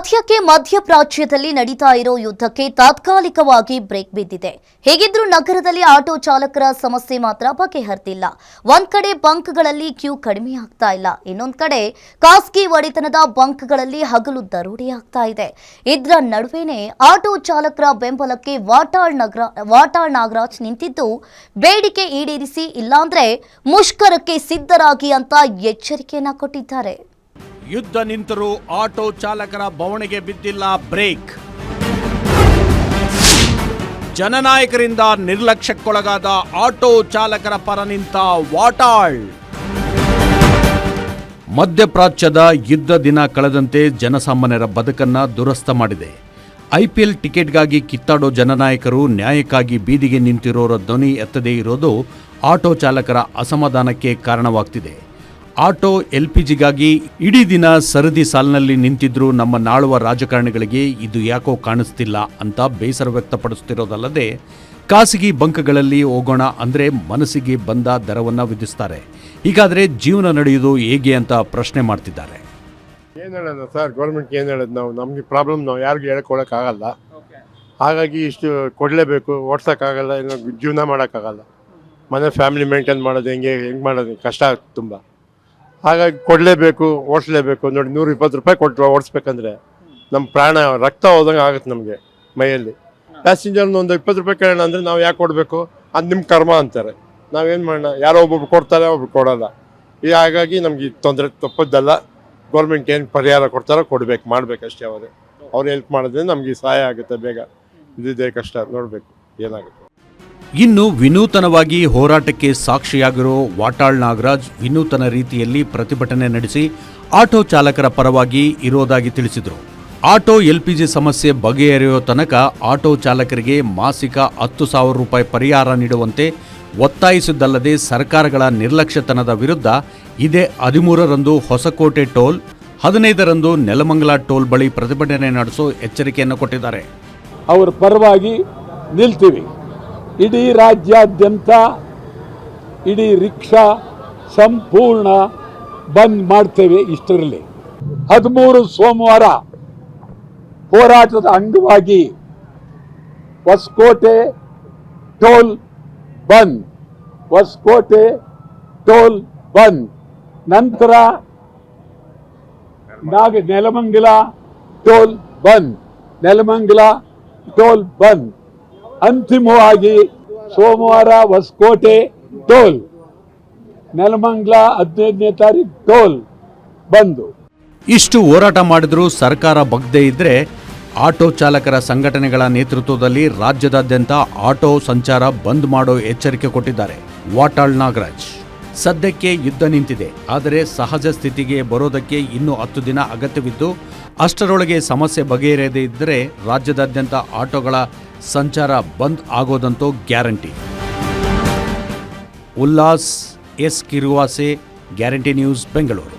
ಸದ್ಯಕ್ಕೆ ಮಧ್ಯಪ್ರಾಚ್ಯದಲ್ಲಿ ನಡೀತಾ ಇರೋ ಯುದ್ಧಕ್ಕೆ ತಾತ್ಕಾಲಿಕವಾಗಿ ಬ್ರೇಕ್ ಬಿದ್ದಿದೆ. ಹೇಗಿದ್ರೂ ನಗರದಲ್ಲಿ ಆಟೋ ಚಾಲಕರ ಸಮಸ್ಯೆ ಮಾತ್ರ ಬಗೆಹರಿದಿಲ್ಲ. ಒಂದ್ ಕಡೆ ಬಂಕ್ಗಳಲ್ಲಿ ಕ್ಯೂ ಕಡಿಮೆ ಆಗ್ತಾ ಇಲ್ಲ, ಇನ್ನೊಂದ್ ಕಡೆ ಖಾಸಗಿ ಒಡೆತನದ ಬಂಕ್ಗಳಲ್ಲಿ ಹಗಲು ದರೋಡೆ ಆಗ್ತಾ ಇದೆ. ಇದರ ನಡುವೆನೇ ಆಟೋ ಚಾಲಕರ ಬೆಂಬಲಕ್ಕೆ ವಾಟಾಳ್ ನಾಗರಾಜ್ ನಿಂತಿದ್ದು ಬೇಡಿಕೆ ಈಡೇರಿಸಿ, ಇಲ್ಲಾಂದ್ರೆ ಮುಷ್ಕರಕ್ಕೆ ಸಿದ್ಧರಾಗಿ ಅಂತ ಎಚ್ಚರಿಕೆಯನ್ನ ಕೊಟ್ಟಿದ್ದಾರೆ. ಯುದ್ಧ ನಿಂತರೂ ಆಟೋ ಚಾಲಕರ ಬವಣೆಗೆ ಬಿದ್ದಿಲ್ಲ ಬ್ರೇಕ್. ಜನನಾಯಕರಿಂದ ನಿರ್ಲಕ್ಷ್ಯಕ್ಕೊಳಗಾದ ಆಟೋ ಚಾಲಕರ ಪರ ನಿಂತ ವಾಟಾಳ್. ಮಧ್ಯಪ್ರಾಚ್ಯದ ಯುದ್ಧ ದಿನ ಕಳೆದಂತೆ ಜನಸಾಮಾನ್ಯರ ಬದುಕನ್ನ ದುರಸ್ತ ಮಾಡಿದೆ. ಐಪಿಎಲ್ ಟಿಕೆಟ್ಗಾಗಿ ಕಿತ್ತಾಡೋ ಜನನಾಯಕರು ನ್ಯಾಯಕ್ಕಾಗಿ ಬೀದಿಗೆ ನಿಂತಿರೋರ ಧ್ವನಿ ಎತ್ತದೇ ಇರೋದು ಆಟೋ ಚಾಲಕರ ಅಸಮಾಧಾನಕ್ಕೆ ಕಾರಣವಾಗ್ತಿದೆ. ಆಟೋ ಎಲ್ಪಿಜಿಗಾಗಿ ಇಡೀ ದಿನ ಸರದಿ ಸಾಲಿನಲ್ಲಿ ನಿಂತಿದ್ರು ನಮ್ಮ ನಾಳುವ ರಾಜಕಾರಣಿಗಳಿಗೆ ಇದು ಯಾಕೋ ಕಾಣಿಸ್ತಿಲ್ಲ ಅಂತ ಬೇಸರ ವ್ಯಕ್ತಪಡಿಸುತ್ತಿರೋದಲ್ಲದೆ, ಖಾಸಗಿ ಬಂಕ್ಗಳಲ್ಲಿ ಹೋಗೋಣ ಅಂದ್ರೆ ಮನಸ್ಸಿಗೆ ಬಂದ ದರವನ್ನ ವಿಧಿಸ್ತಾರೆ. ಹೀಗಾದ್ರೆ ಜೀವನ ನಡೆಯುವುದು ಹೇಗೆ ಅಂತ ಪ್ರಶ್ನೆ ಮಾಡ್ತಿದ್ದಾರೆ. ಏನು ಹೇಳೋಣ ಸರ್, ಗೌರ್ಮೆಂಟ್ಗೆ ಏನು ಹೇಳೋದು, ನಮಗೆ ಪ್ರಾಬ್ಲಮ್ ನಾವು ಯಾರಿಗೂ ಹೇಳ್ಕೊಳಕ್ಕಾಗಲ್ಲ. ಹಾಗಾಗಿ ಇಷ್ಟು ಕೊಡಲೇಬೇಕು, ಓಡ್ಸೋಕ್ಕಾಗಲ್ಲ, ಇಲ್ಲ ಜೀವನ ಮಾಡೋಕ್ಕಾಗಲ್ಲ. ಮನೆ ಫ್ಯಾಮಿಲಿ ಮೇಂಟೈನ್ ಮಾಡೋದು ಹೆಂಗೆ ಮಾಡೋದು ಕಷ್ಟ ಆಗುತ್ತೆ ತುಂಬ. ಹಾಗಾಗಿ ಕೊಡಲೇಬೇಕು, ಓಡಿಸ್ಲೇಬೇಕು. ನೋಡಿ, 120 ರೂಪಾಯಿ ಕೊಟ್ಟು ಓಡಿಸ್ಬೇಕಂದ್ರೆ ನಮ್ಮ ಪ್ರಾಣ ರಕ್ತ ಹೋದಂಗೆ ಆಗುತ್ತೆ ನಮಗೆ ಮೈಯಲ್ಲಿ. ಪ್ಯಾಸೆಂಜರ್ನ ಒಂದು 20 ರೂಪಾಯಿ ಕೇಳೋಣ ಅಂದರೆ ನಾವು ಯಾಕೆ ಕೊಡಬೇಕು, ಅದು ನಿಮ್ಮ ಕರ್ಮ ಅಂತಾರೆ. ನಾವೇನು ಮಾಡೋಣ, ಯಾರೋ ಒಬ್ಬೊಬ್ರು ಕೊಡ್ತಾರೆ, ಒಬ್ರು ಕೊಡೋಲ್ಲ. ಹಾಗಾಗಿ ನಮ್ಗೆ ತೊಂದರೆ ತಪ್ಪದ್ದಲ್ಲ. ಗೌರ್ಮೆಂಟ್ ಏನು ಪರಿಹಾರ ಕೊಡ್ತಾರೋ ಕೊಡಬೇಕು, ಮಾಡಬೇಕಷ್ಟೇ. ಅವ್ರು ಹೆಲ್ಪ್ ಮಾಡಿದ್ರೆ ನಮಗೆ ಸಹಾಯ ಆಗುತ್ತೆ. ಬೇಗ ಇದಿದೆ ಕಷ್ಟ, ನೋಡಬೇಕು ಏನಾಗುತ್ತೆ. ಇನ್ನು ವಿನೂತನವಾಗಿ ಹೋರಾಟಕ್ಕೆ ಸಾಕ್ಷಿಯಾಗಿರೋ ವಾಟಾಳ್ ನಾಗರಾಜ್ ವಿನೂತನ ರೀತಿಯಲ್ಲಿ ಪ್ರತಿಭಟನೆ ನಡೆಸಿ ಆಟೋ ಚಾಲಕರ ಪರವಾಗಿ ಇರೋದಾಗಿ ತಿಳಿಸಿದರು. ಆಟೋ ಎಲ್ಪಿಜಿ ಸಮಸ್ಯೆ ಬಗೆಹರಿಯೋ ತನಕ ಆಟೋ ಚಾಲಕರಿಗೆ ಮಾಸಿಕ 10,000 ರೂಪಾಯಿ ಪರಿಹಾರ ನೀಡುವಂತೆ ಒತ್ತಾಯಿಸಿದ್ದಲ್ಲದೆ, ಸರ್ಕಾರಗಳ ನಿರ್ಲಕ್ಷ್ಯತನದ ವಿರುದ್ಧ ಇದೇ 13ರಂದು ಹೊಸಕೋಟೆ ಟೋಲ್, 15ರಂದು ನೆಲಮಂಗಲ ಟೋಲ್ ಬಳಿ ಪ್ರತಿಭಟನೆ ನಡೆಸೋ ಎಚ್ಚರಿಕೆಯನ್ನು ಕೊಟ್ಟಿದ್ದಾರೆ. ಅವರ ಪರವಾಗಿ ನಿಲ್ತೀವಿ. ಇಡೀ ರಾಜ್ಯಾದ್ಯಂತ ಇಡೀ ರಿಕ್ಷಾ ಸಂಪೂರ್ಣ ಬಂದ್ ಮಾಡ್ತೇವೆ. ಇಷ್ಟರಲ್ಲಿ 13 ಸೋಮವಾರ ಹೋರಾಟದ ಅಂಗವಾಗಿ ಹೊಸಕೋಟೆ ಟೋಲ್ ಬಂದ್, ಹೊಸಕೋಟೆ ಟೋಲ್ ಬಂದ್, ನಂತರ ನೆಲಮಂಗಲ ಟೋಲ್ ಬಂದ್, ನೆಲಮಂಗಲ ಟೋಲ್ ಬಂದ್, ಅಂತಿಮವಾಗಿ ಸೋಮವಾರ ಹೊಸಕೋಟೆ ಟೋಲ್, ನೆಲಮಂಗಲ 15ನೇ ತಾರೀಕು ಟೋಲ್ ಬಂದು. ಇಷ್ಟು ಹೋರಾಟ ಮಾಡಿದ್ರೂ ಸರ್ಕಾರ ಬಗ್ಗದೇ ಇದ್ರೆ ಆಟೋ ಚಾಲಕರ ಸಂಘಟನೆಗಳ ನೇತೃತ್ವದಲ್ಲಿ ರಾಜ್ಯದಾದ್ಯಂತ ಆಟೋ ಸಂಚಾರ ಬಂದ್ ಮಾಡೋ ಎಚ್ಚರಿಕೆ ಕೊಟ್ಟಿದ್ದಾರೆ ವಾಟಾಳ್ ನಾಗರಾಜ್. ಸದ್ಯಕ್ಕೆ ಯುದ್ಧ ನಿಂತಿದೆ, ಆದರೆ ಸಹಜ ಸ್ಥಿತಿಗೆ ಬರೋದಕ್ಕೆ ಇನ್ನೂ 10 ದಿನ ಅಗತ್ಯವಿದ್ದು, ಅಷ್ಟರೊಳಗೆ ಸಮಸ್ಯೆ ಬಗೆಹರಿಯದೇ ಇದ್ದರೆ ರಾಜ್ಯದಾದ್ಯಂತ ಆಟೋಗಳ ಸಂಚಾರ ಬಂದ್ ಆಗೋದಂತೂ ಗ್ಯಾರಂಟಿ. ಉಲ್ಲಾಸ್ ಎಸ್ ಕಿರುವಾಸೆ, ಗ್ಯಾರಂಟಿ ನ್ಯೂಸ್, ಬೆಂಗಳೂರು.